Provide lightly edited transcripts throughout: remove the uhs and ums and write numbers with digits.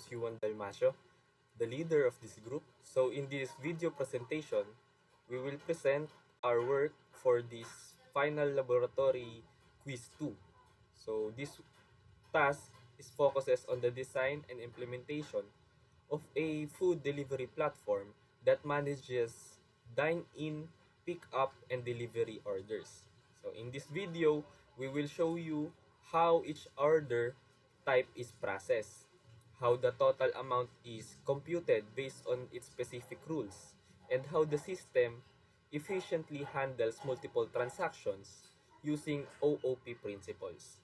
name's Yuan Dalmacio, the leader of this group. So in this video presentation, we will present our work for this final laboratory quiz 2. So this task is focuses on the design and implementation of a food delivery platform that manages dine-in, pick-up, and delivery orders. So in this video, we will show you how each order type is processed, how the total amount is computed based on its specific rules, and how the system efficiently handles multiple transactions using OOP principles.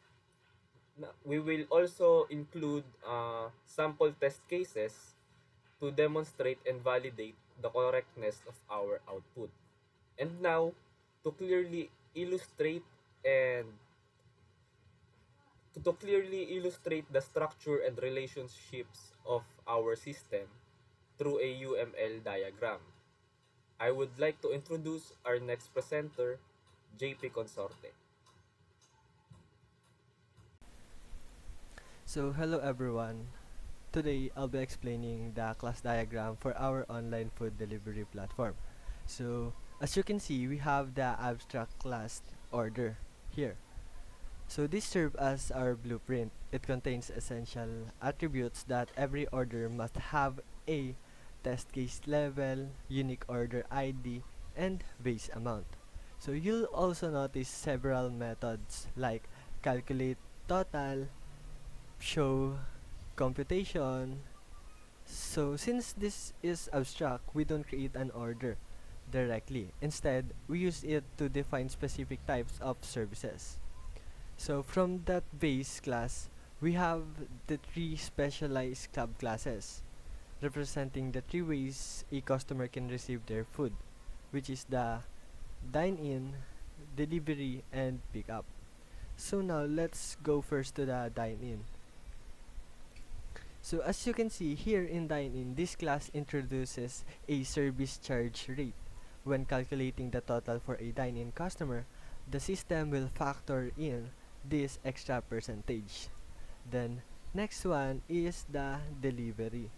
We will also include sample test cases to demonstrate and validate the correctness of our output. And now, to clearly illustrate and to clearly illustrate the structure and relationships of our system through a UML diagram, I would like to introduce our next presenter, JP Consorte. So hello everyone. Today I'll be explaining the class diagram for our online food delivery platform. So as you can see, we have the abstract class order here. So this serves as our blueprint. It contains essential attributes that every order must have: a test case level, unique order ID, and base amount. So you'll also notice several methods like calculate total, show computation. So since this is abstract, we don't create an order directly. Instead, we use it to define specific types of services. So from that base class, we have the three specialized club classes representing the three ways a customer can receive their food, which is the dine-in, delivery, and pick-up. So now let's go first to the dine-in. So as you can see here in dine-in, this class introduces a service charge rate. When calculating the total for a dine-in customer, the system will factor in this extra percentage. Then next one is the delivery.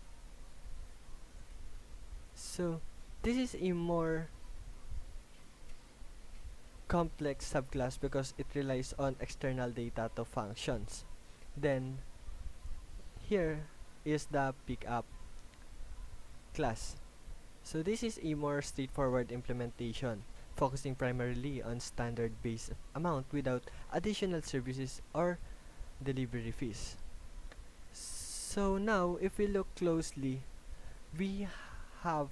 So this is a more complex subclass because it relies on external data to functions. Then here is the pickup class. So this is a more straightforward implementation, focusing primarily on standard base amount without additional services or delivery fees. So now if we look closely, we have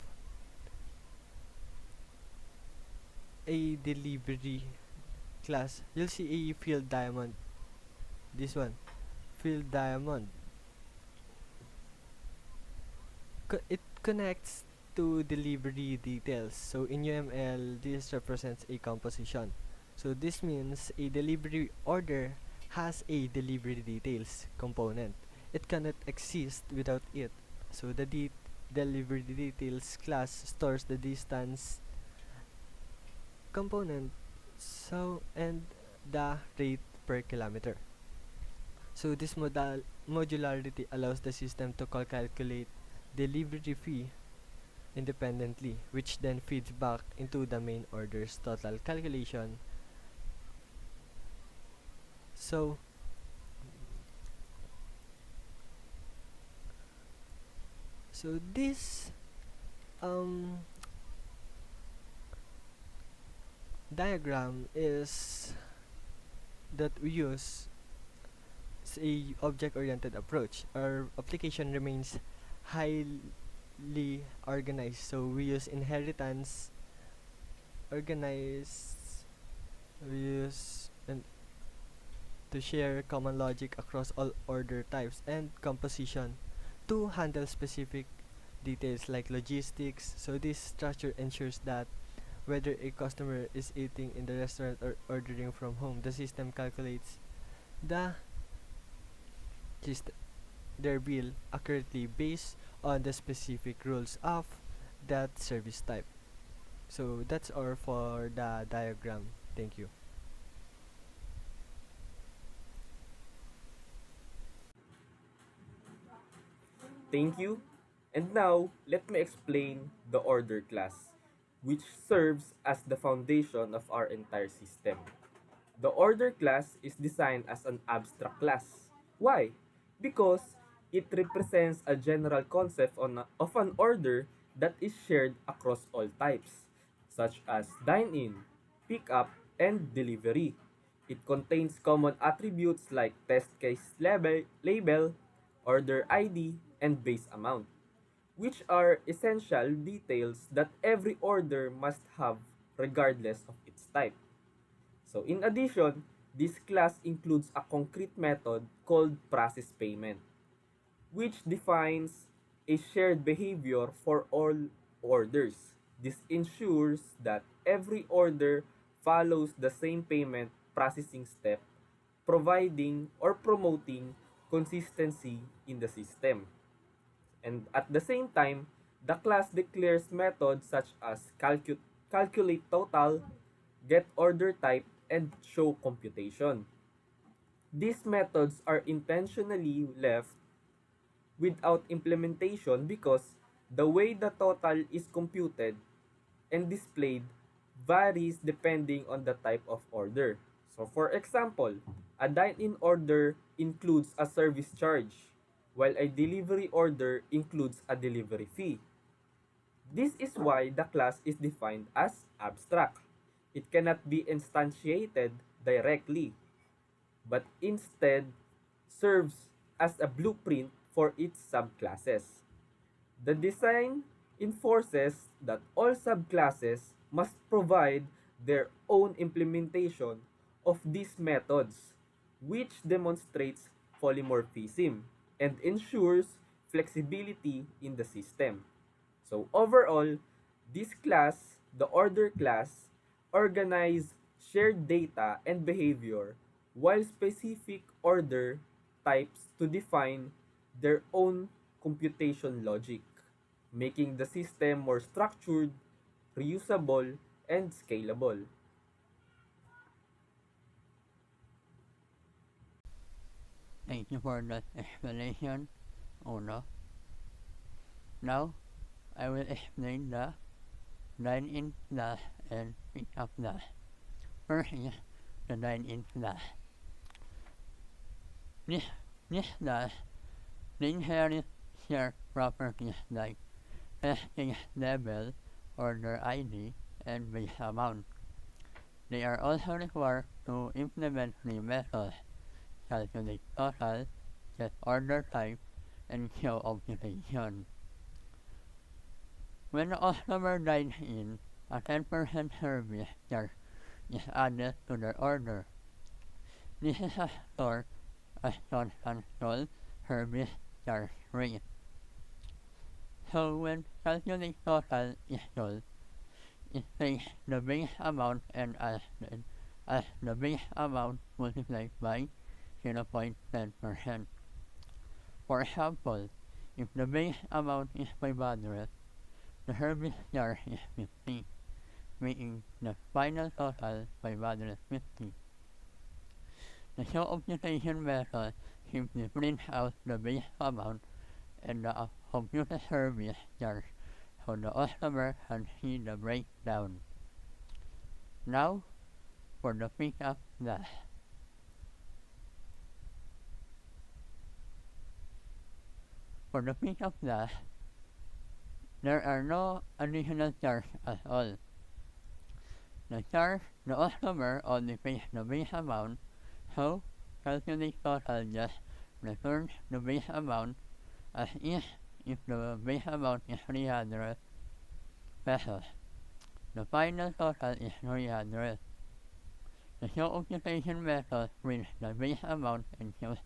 a delivery class. You'll see a field diamond. This one, field diamond. It connects to delivery details. So in UML, this represents a composition. So this means a delivery order has a delivery details component. It cannot exist without it. So the delivery details class stores the distance component, so and the rate per kilometer. So this modularity allows the system to calculate delivery fee independently, which then feeds back into the main order's total calculation. So this diagram is that we use a object-oriented approach. Our application remains highly organized, so we use inheritance, organize, we use and to share common logic across all order types, and composition to handle specific details like logistics. So this structure ensures that whether a customer is eating in the restaurant or ordering from home, the system calculates the their bill accurately based on the specific rules of that service type. So that's all for the diagram. Thank you. Thank you. And now, let me explain the order class, which serves as the foundation of our entire system. The order class is designed as an abstract class. Why? Because it represents a general concept of an order that is shared across all types, such as dine-in, pick-up, and delivery. It contains common attributes like test case label, order ID, and base amount, which are essential details that every order must have regardless of its type. So in addition, this class includes a concrete method called process payment, which defines a shared behavior for all orders. This ensures that every order follows the same payment processing step, providing or promoting consistency in the system. And at the same time, the class declares methods such as calculate total, get order type, and show computation. These methods are intentionally left without implementation because the way the total is computed and displayed varies depending on the type of order. So for example, a dine-in order includes a service charge, while a delivery order includes a delivery fee. This is why the class is defined as abstract. It cannot be instantiated directly, but instead serves as a blueprint for its subclasses. The design enforces that all subclasses must provide their own implementation of these methods, which demonstrates polymorphism and ensures flexibility in the system. So overall, this class, the order class, organize shared data and behavior while specific order types to define their own computation logic, making the system more structured, reusable, and scalable. Thank you for that explanation, Uno. Now, I will explain the dine-in class and pick-up class. First is the dine-in class. This class inherits shared properties like testing level, order ID, and base amount. They are also required to implement the methods calculate total, get order type, and show occupation. When the customer dines in, a 10% service charge is added to their order. This is stored as control service charge rate. So when calculate total is told, it takes the base amount and as the base amount multiplied by 0.10%. For example, if the base amount is 500, the service charge is 50, making the final total 550. The show computation method simply prints out the base amount and the computed service charge so the customer can see the breakdown. Now, for the pickup class. For the pickup class, there are no additional charges at all. The customer only pays the base amount, so calculate total just returns the base amount as is if the base amount is 300 pesos. The final total is 300. The show computation method prints the base amount and shows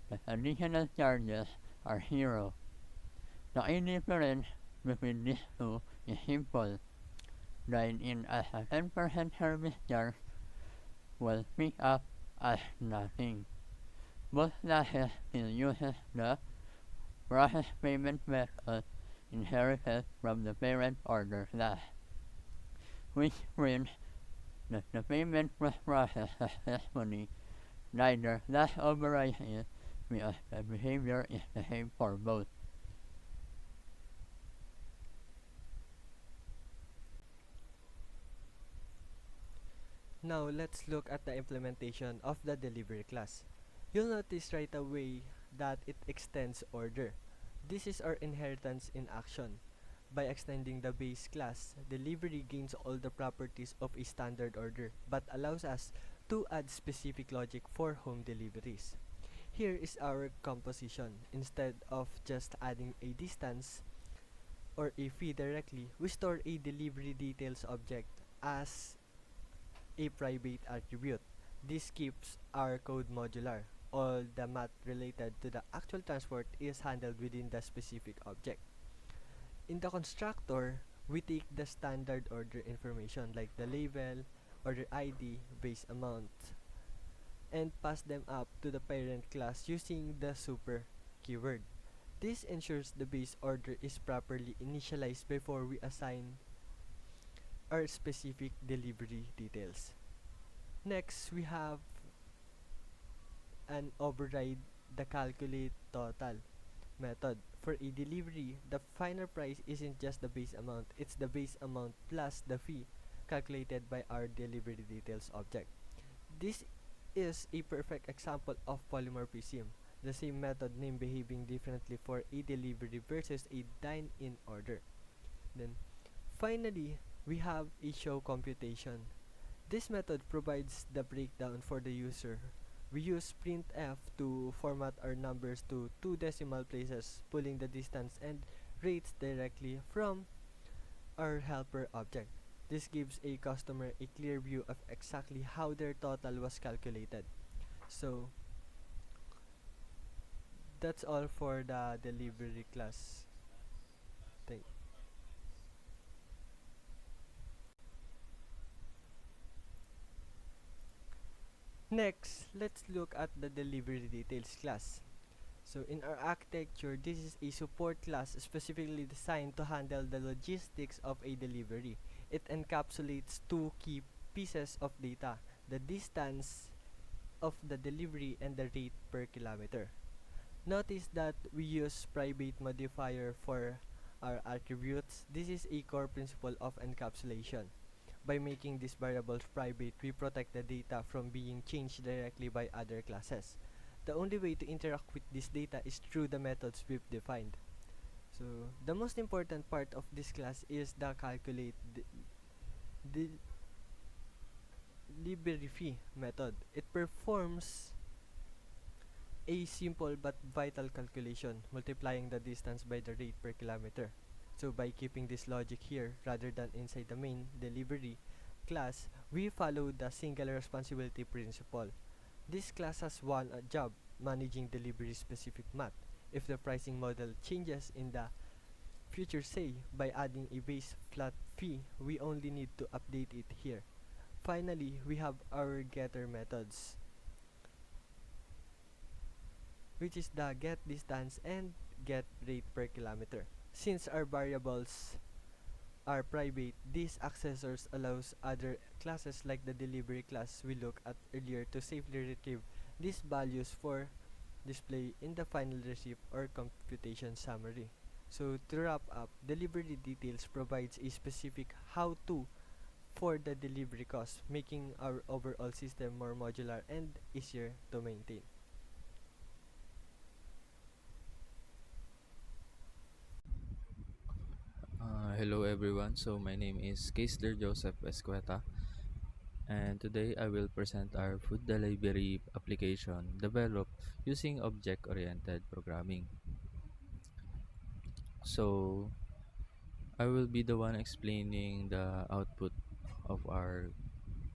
that additional charges are 0. The only difference between these two is simple. Dine-in as a 10% service charge, while pick up as nothing. Both classes still uses the process payment method inherited from the parent order class, which prints that the payment was processed successfully. Neither class overrides it because the behavior is the same for both. Now let's look at the implementation of the delivery class. You'll notice right away that it extends order. This is our inheritance in action. By extending the base class, delivery gains all the properties of a standard order but allows us to add specific logic for home deliveries. Here is our composition. Instead of just adding a distance or a fee directly, we store a delivery details object as a private attribute. This keeps our code modular. All the math related to the actual transport is handled within the specific object. In the constructor, we take the standard order information like the label, order ID, base amount, and pass them up to the parent class using the super keyword. This ensures the base order is properly initialized before we assign our specific delivery details. Next, we have an override the calculate total method. For a delivery, the final price isn't just the base amount, it's the base amount plus the fee calculated by our delivery details object. This is a perfect example of polymorphism, the same method name behaving differently for a delivery versus a dine-in order. Then, finally, we have a show computation. This method provides the breakdown for the user. We use printf to format our numbers to two decimal places, pulling the distance and rates directly from our helper object. This gives a customer a clear view of exactly how their total was calculated. So, that's all for the delivery class. Thank Next, let's look at the delivery details class. So in our architecture, this is a support class specifically designed to handle the logistics of a delivery. It encapsulates two key pieces of data, the distance of the delivery and the rate per kilometer. Notice that we use private modifier for our attributes. This is a core principle of encapsulation. By making these variables private, we protect the data from being changed directly by other classes. The only way to interact with this data is through the methods we've defined. So, the most important part of this class is the calculate the delivery fee method. It performs a simple but vital calculation, multiplying the distance by the rate per kilometer. So by keeping this logic here rather than inside the main delivery class, we follow the single responsibility principle. This class has one job, managing delivery specific math. If the pricing model changes in the future, say by adding a base flat fee, we only need to update it here. Finally, we have our getter methods, which is the get distance and get rate per kilometer. Since our variables are private, these accessors allows other classes like the delivery class we looked at earlier to safely retrieve these values for display in the final receipt or computation summary. So to wrap up, delivery details provides a specific how-to for the delivery cost, making our overall system more modular and easier to maintain. Hello everyone, so my name is Caistler Joseph Escueta, and today I will present our food delivery application developed using object-oriented programming. So I will be the one explaining the output of our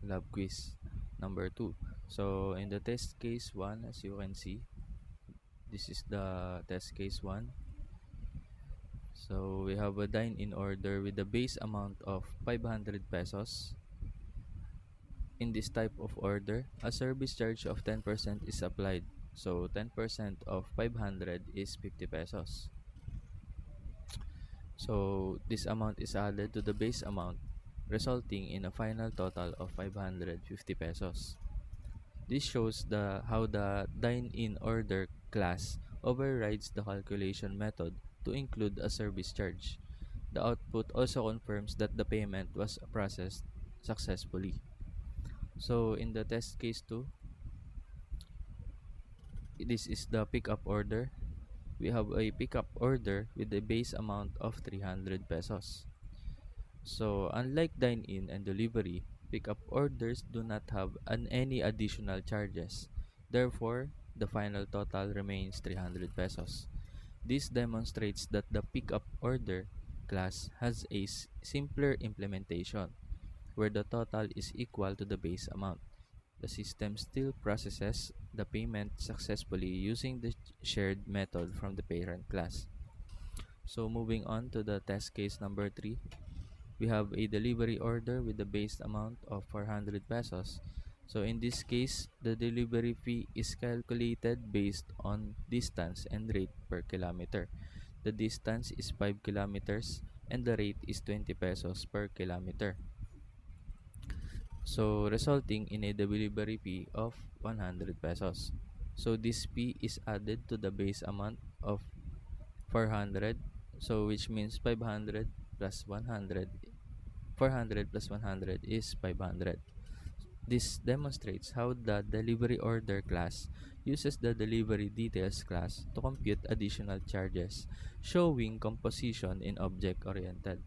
lab quiz number 2. So in the test case 1, as you can see, this is the test case 1. So we have a dine-in order with a base amount of 500 pesos. In this type of order, a service charge of 10% is applied. So 10% of 500 is 50 pesos. So this amount is added to the base amount, resulting in a final total of 550 pesos. This shows how the dine-in order class overrides the calculation method to include a service charge. The output also confirms that the payment was processed successfully. So in the test case 2, this is the pickup order. We have a pickup order with a base amount of 300 pesos. So unlike dine-in and delivery, pickup orders do not have any additional charges. Therefore, the final total remains 300 pesos. This demonstrates that the pickup order class has a simpler implementation, where the total is equal to the base amount. The system still processes the payment successfully using the shared method from the parent class. So moving on to the test case number 3, we have a delivery order with the base amount of 400 pesos. So in this case, the delivery fee is calculated based on distance and rate per kilometer. The distance is 5 kilometers and the rate is 20 pesos per kilometer. So resulting in a delivery fee of 100 pesos. So this fee is added to the base amount of 400, so which means 500 plus 100. 400 plus 100 is 500. This demonstrates how the delivery order class uses the delivery details class to compute additional charges, showing composition in object-oriented.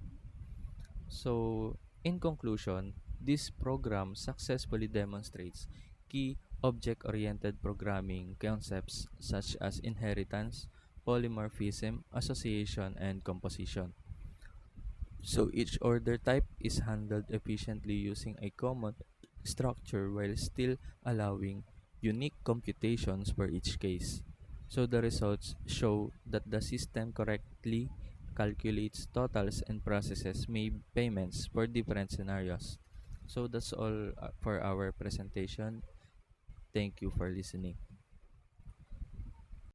So, in conclusion, this program successfully demonstrates key object-oriented programming concepts such as inheritance, polymorphism, association, and composition. So each order type is handled efficiently using a common structure while still allowing unique computations for each case. So the results show that the system correctly calculates totals and processes made payments for different scenarios. So that's all for our presentation. Thank you for listening.